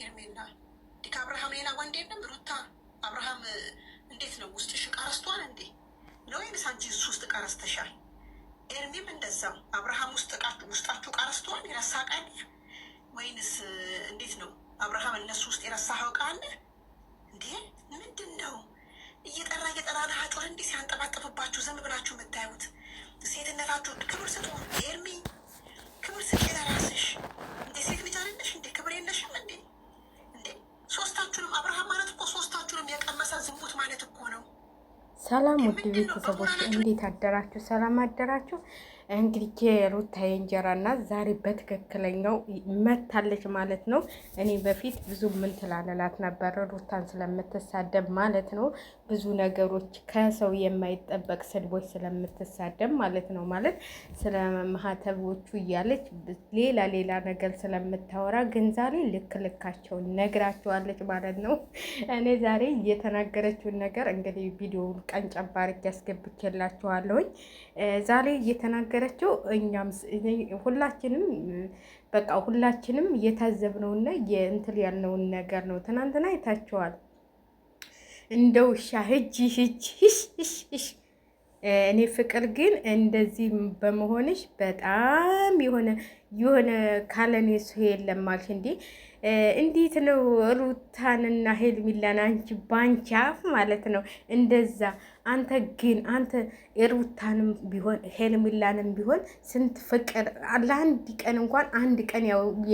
ሄርሜላ ዲካ አብርሃም ሌላ ወንድ የለም ሩታ አብርሃም እንዴት ነው ውስጥሽ ዕቃ ረስቷል እንዴ ነው ወይንስ አንቺ እሱ ውስጥ ዕቃ ረስተሻል? ኤርሚም እንደዛው አብርሃም ውስጣችሁ ዕቃ ረስቷል የረሳ ዕቃ ወይንስ እንዴት ነው? አብርሃም እነሱ ውስጥ የረሳኸው ዕቃ አለ እንዴ? ምንድን ነው እየጠራ ናጮር እንዲህ ሲያንጠባጠፍባችሁ ዝም ብላችሁ የምታዩት? ሴትነታችሁ ክብር ስጡ። ኤርሚ ክብር ስጪ ለራስሽ። እንዴ ሴት ልጅ አይደለሽ እንዴ? ክብር የለሽም እንዴ? እንዴ ሶስታችሁንም አብርሃም ማለት እኮ ሶስታችሁንም የቀመሰ ዝሙት ማለት እኮ ነው። ሰላም ውድ ቤተሰቦች እንዴት አደራችሁ? ሰላም አደራችሁ? እንግዲህ የሩታ የእንጀራ እናት ዛሬ በትክክለኛው መታለች ማለት ነው። እኔ በፊት ብዙ ምን ትላለላት ነበር ሩታን ስለምትሳደብ ማለት ነው። ብዙ ነገሮች ከሰው የማይጠበቅ ስድቦች ስለምትሳደብ ማለት ነው። ማለት ስለ ማህተቦቹ እያለች ሌላ ነገር ስለምታወራ ግን ዛሬ ልካቸውን ነግራቸዋለች ማለት ነው። እኔ ዛሬ እየተናገረችውን ነገር እንግዲህ ቪዲዮውን ቀንጨብ አድርጌ ያስገብቼላችኋለሁኝ። ዛሬ እየተናገረችው እኛም ሁላችንም በቃ ሁላችንም እየታዘብነውና የእንትን ያልነውን ነገር ነው። ትናንትና አይታችኋል። እንደ ውሻ ሂሽ እኔ ፍቅር ግን እንደዚህ በመሆንሽ በጣም የሆነ ካለኔ ሰው የለም አልሽ እንዴ? እንዴት ነው ሩታንና ሄርሜላን አንቺ ባንቺ አፍ ማለት ነው እንደዛ። አንተ ሩታንም ቢሆን ሄርሜላንም ቢሆን ስንት ፍቅር ለአንድ ቀን እንኳን አንድ ቀን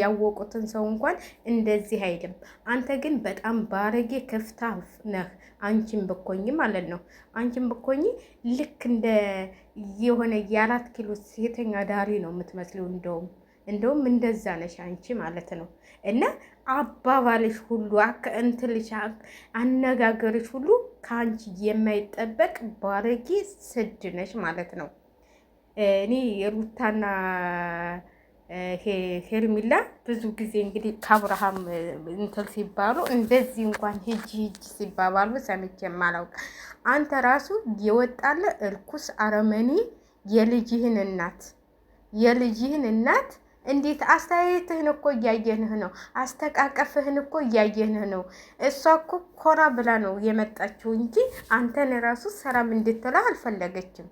ያወቁትን ሰው እንኳን እንደዚህ አይልም። አንተ ግን በጣም ባረጌ ክፍታፍ ነህ። አንቺን ብኮኝ ማለት ነው። አንቺን ብኮኝ ልክ እንደ የሆነ የ4 ኪሎ ሴተኛ ዳሪ ነው የምትመስለው። እንደውም እንደዛ ነሽ አንቺ ማለት ነው። እና አባባልሽ ሁሉ እንትልሽ አነጋገርሽ ሁሉ ከአንቺ የማይጠበቅ ባለጌ ስድ ነሽ ማለት ነው። እኔ የሩታና ሄርሜላ ብዙ ጊዜ እንግዲህ ከአብርሃም እንትን ሲባሉ እንደዚህ እንኳን ሂጂ ሲባባሉ ሰምቼ የማላውቅ። አንተ ራሱ የወጣለ እርኩስ አረመኔ የልጅህን እናት እንዴት አስተያየትህን እኮ እያየንህ ነው። አስተቃቀፍህን እኮ እያየንህ ነው። እሷ እኮ ኮራ ብላ ነው የመጣችው እንጂ አንተን ራሱ ሰላም እንድትላ አልፈለገችም።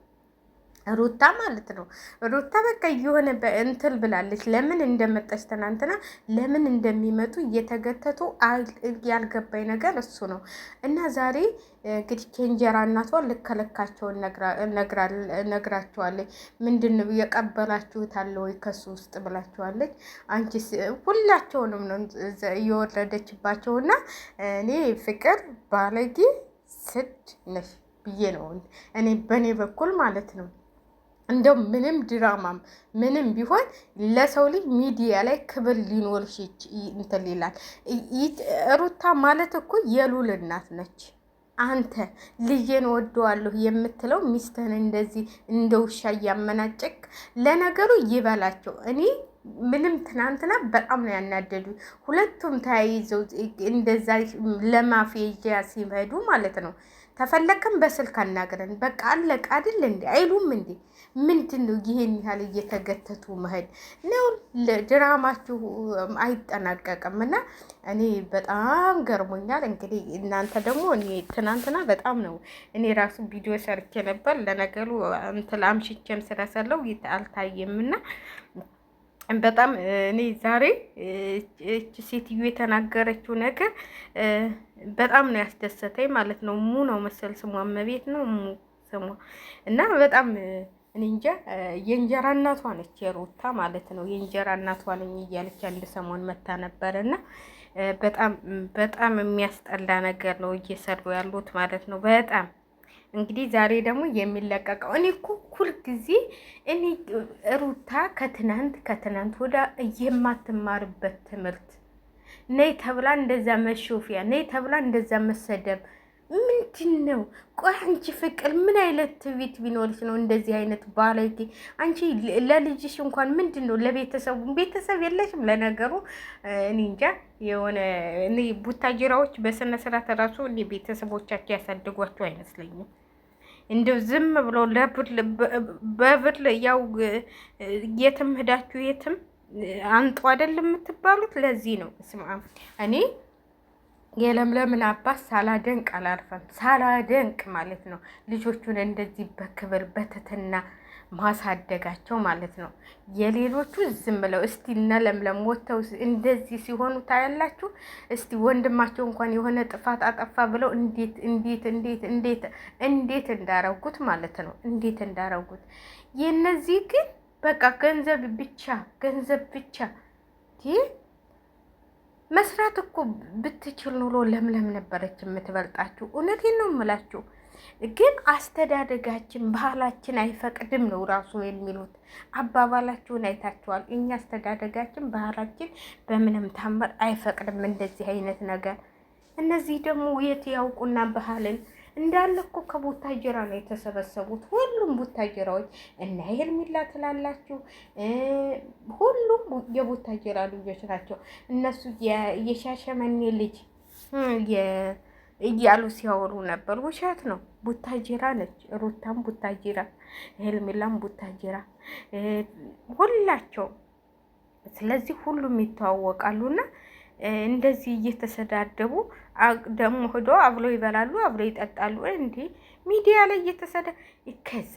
ሩታ ማለት ነው። ሩታ በቃ የሆነ እንትን ብላለች። ለምን እንደመጣች ትናንትና ለምን እንደሚመጡ እየተገተቱ ያልገባኝ ነገር እሱ ነው። እና ዛሬ እንግዲህ ከእንጀራ እናቷ ልከለካቸውን ነግራቸዋለች። ምንድን ነው የቀበላችሁት አለ ወይ ከሱ ውስጥ ብላቸዋለች። አንቺ ሁላቸውንም ነው እየወረደችባቸውና እኔ ፍቅር ባለጌ ስድ ነሽ ብዬ ነው እኔ በእኔ በኩል ማለት ነው። እንደው ምንም ድራማም ምንም ቢሆን ለሰው ልጅ ሚዲያ ላይ ክብር ሊኖርሽ እንትን ይላል። ሩታ ማለት እኮ የሉል እናት ነች። አንተ ልጄን ወደዋለሁ የምትለው ሚስትህን እንደዚህ እንደ ውሻ እያመናጨቅ ለነገሩ ይበላቸው። እኔ ምንም ትናንትና በጣም ነው ያናደዱ። ሁለቱም ተያይዘው እንደዛ ለማፌዣ ሲሄዱ ማለት ነው። ተፈለከም በስልክ አናግረን በቃ አለቅ አይደል እንዴ አይሉም እንዴ? ምንድን ነው ይሄን ያህል እየተገተቱ መሄድ ነው? ድራማችሁ አይጠናቀቅም። እና እኔ በጣም ገርሞኛል። እንግዲህ እናንተ ደግሞ እኔ ትናንትና በጣም ነው እኔ ራሱ ቪዲዮ ሰርቼ ነበር። ለነገሩ እንትን አምሽቼም ስለሰለው አልታየም እና በጣም እኔ ዛሬ እቺ ሴትዮ የተናገረችው ነገር በጣም ነው ያስደሰተኝ ማለት ነው። ነው መሰል ስሟ መቤት ነው ስሟ እና በጣም እኔ እንጃ የእንጀራ እናቷ ነች የሩታ ማለት ነው። የእንጀራ እናቷ ነኝ እያለች አንድ ሰሞን መታ ነበርና በጣም የሚያስጠላ ነገር ነው እየሰሩ ያሉት ማለት ነው። በጣም እንግዲህ ዛሬ ደግሞ የሚለቀቀው እኔ እኮ ሁልጊዜ እኔ ሩታ ከትናንት ወዳ የማትማርበት ትምህርት ነይ ተብላ እንደዛ መሾፊያ ነይ ተብላ እንደዛ መሰደብ ምንድን ነው? ቆይ አንቺ ፍቅር ምን አይነት ትዊት ቢኖርሽ ነው እንደዚህ አይነት ባለጌ? አንቺ ለልጅሽ እንኳን ምንድን ነው ቤተሰብ የለሽም? ለነገሩ እኔ እንጃ የሆነ እኔ ቡታጅራዎች በስነ ስርዓት ራሱ እኔ ቤተሰቦቻቸው ያሳድጓቸው አይመስለኝም። እንደው ዝም ብሎ በብር ያው የትም ሄዳችሁ የትም አንጡ አይደለም የምትባሉት። ለዚህ ነው ስማ እኔ የለምለምን አባት ሳላደንቅ አላልፈም። ሳላደንቅ ማለት ነው ልጆቹን እንደዚህ በክብር በትትና ማሳደጋቸው ማለት ነው። የሌሎቹ ዝም ብለው እስቲ እነ ለምለም ወጥተው እንደዚህ ሲሆኑ ታያላችሁ። እስቲ ወንድማቸው እንኳን የሆነ ጥፋት አጠፋ ብለው እንዴት እንዳረጉት ማለት ነው። እንዴት እንዳረጉት የነዚህ ግን በቃ ገንዘብ ብቻ መስራት እኮ ብትችል ኑሮ ለምለም ነበረች የምትበልጣችሁ። እውነቴን ነው የምላችሁ። ግን አስተዳደጋችን ባህላችን አይፈቅድም ነው ራሱ የሚሉት። አባባላችሁን አይታችኋል። እኛ አስተዳደጋችን ባህላችን በምንም ታምር አይፈቅድም እንደዚህ አይነት ነገር። እነዚህ ደግሞ የት ያውቁና ባህልን እንዳለ እኮ ከቡታጀራ ነው የተሰበሰቡት። ሁሉም ቡታጀራዎች እና ሄርሜላ ትላላችሁ፣ ሁሉም የቡታጀራ ልጆች ናቸው። እነሱ የሻሸመኔ ልጅ እያሉ ሲያወሩ ነበር። ውሸት ነው። ቡታጀራ ነች። ሩታም ቡታጀራ፣ ሄርሜላም ቡታጀራ፣ ሁላቸው። ስለዚህ ሁሉም ይተዋወቃሉና እንደዚህ እየተሰዳደቡ ደግሞ ሄዶ አብሎ ይበላሉ፣ አብሎ ይጠጣሉ። እንዲ ሚዲያ ላይ ከዛ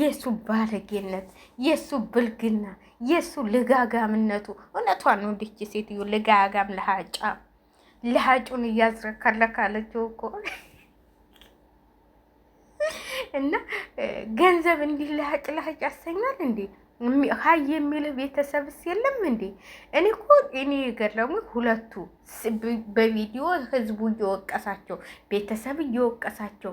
የሱ ባለጌነት፣ የሱ ብልግና፣ የሱ ልጋጋምነቱ እውነቷን ነው። እንዲች ሴትዮ ልጋጋም ለሀጩን እያዝረከለካለችው እኮ እና ገንዘብ እንዲህ ለሀጭ ያሰኛል እንዴ? ሀይ የሚልህ ቤተሰብስ የለም እንዴ? እኔ የገረሙ ሁለቱ በቪዲዮ ህዝቡ እየወቀሳቸው ቤተሰብ እየወቀሳቸው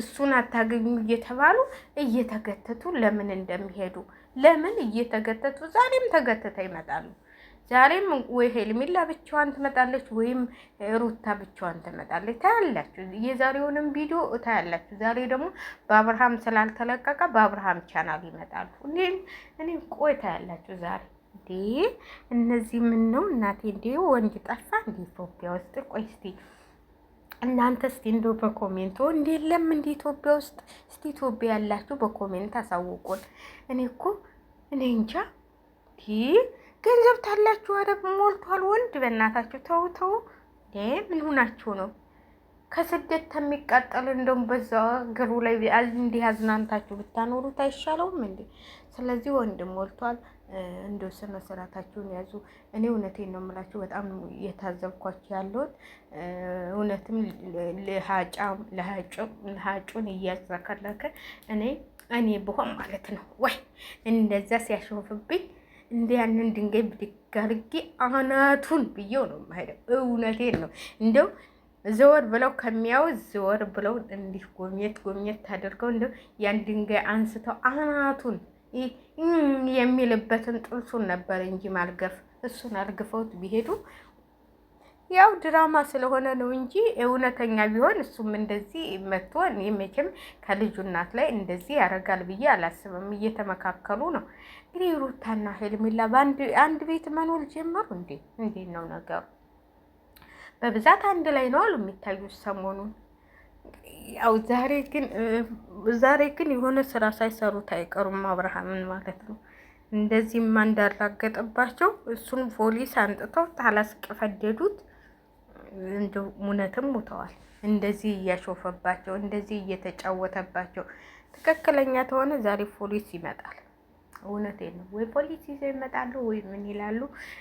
እሱን አታገኙ እየተባሉ እየተገተቱ ለምን እንደሚሄዱ ለምን እየተገተቱ ዛሬም ተገተታ ይመጣሉ። ዛሬም ወይ ሄርሜላ ብቻዋን ትመጣለች ወይም ሩታ ብቻዋን ትመጣለች። ታያላችሁ፣ የዛሬውንም ቪዲዮ ታያላችሁ። ዛሬ ደግሞ በአብርሃም ስላልተለቀቀ በአብርሃም ቻናል ይመጣሉ። እኔ ቆይ ታያላችሁ ዛሬ እንዴ እነዚህ ምን ነው እናቴ እንዴ ወንድ ጠፋ እንዴ ኢትዮጵያ ውስጥ? ቆይ እስቲ እናንተ እስቲ እንደው በኮሜንት እንዴ የለም እንዴ ኢትዮጵያ ውስጥ? እስቲ ኢትዮጵያ ያላችሁ በኮሜንት አሳውቁን። እኔ እንጃ ገንዘብ ታላችሁ አረብ ሞልቷል። ወንድ በእናታችሁ ተው። ምን ሆናችሁ ነው? ከስደት ከሚቃጠል እንደውም በዛ ገሩ ላይ እንዲህ አዝናንታችሁ ብታኖሩት አይሻለውም እንዴ? ስለዚህ ወንድ ሞልቷል። እንደው ስነ ስርዓታችሁን ያዙ። እኔ እውነቴን ነው የምላችሁ፣ በጣም የታዘብኳችሁ ያለሁት እውነትም ለሀጩን እያዝረከረከ እኔ ብሆን ማለት ነው ወይ እንደዛ ሲያሾፍብኝ እንደ ያንን ድንጋይ ብድግ አድርጌ አናቱን ብዬው ነው የማሄደው። እውነቴን ነው። እንደው ዘወር ብለው ከሚያው ዘወር ብለው እንዲህ ጎብኘት አድርገው እንደው ያን ድንጋይ አንስተው አናቱን የሚልበትን ጥርሱን ነበር እንጂ ማልገፍ እሱን አልግፈውት ቢሄዱ ያው ድራማ ስለሆነ ነው እንጂ እውነተኛ ቢሆን እሱም እንደዚህ መጥቶ መቼም ከልጁ እናት ላይ እንደዚህ ያደርጋል ብዬ አላስብም። እየተመካከሉ ነው እንግዲህ ሩታና ሄርሜላ በአንድ ቤት መኖር ጀመሩ። እንዴት ነው ነገሩ? በብዛት አንድ ላይ ነው አሉ የሚታዩት ሰሞኑን። ያው ዛሬ ግን የሆነ ስራ ሳይሰሩት አይቀሩም አብርሃምን ማለት ነው። እንደዚህማ እንዳራገጠባቸው እሱን ፖሊስ አንጥተው ታላስቀፈደዱት እንደው እውነትም ሞተዋል። እንደዚህ እያሾፈባቸው እንደዚህ እየተጫወተባቸው ትክክለኛ ተሆነ ዛሬ ፖሊስ ይመጣል። እውነቴን ነው። ወይ ፖሊስ ይዘው ይመጣሉ ወይ ምን ይላሉ።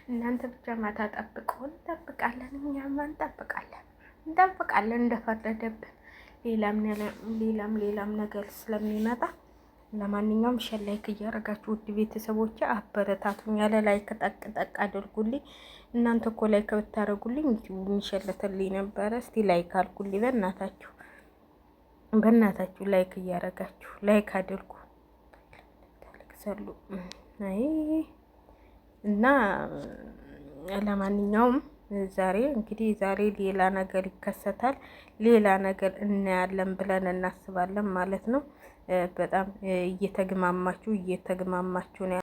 እናንተ ብቻ ማታ ጠብቀው። እንጠብቃለን፣ እኛማ እንጠብቃለን እንደፈረደብን ሌላም ነገር ስለሚመጣ። ለማንኛውም ላይክ እያደረጋችሁ ውድ ቤተሰቦች አበረታቱኝ። ያለ ላይክ ጠቅ አድርጉልኝ። እናንተ እኮ ላይክ ብታደርጉልኝ የሚሸለትልኝ ነበረ። እስቲ ላይክ አድርጉልኝ በእናታችሁ ላይክ እያደረጋችሁ ላይክ አድርጉ። እና ለማንኛውም ዛሬ ሌላ ነገር ይከሰታል፣ ሌላ ነገር እናያለን ብለን እናስባለን ማለት ነው። በጣም እየተግማማችሁ ነው።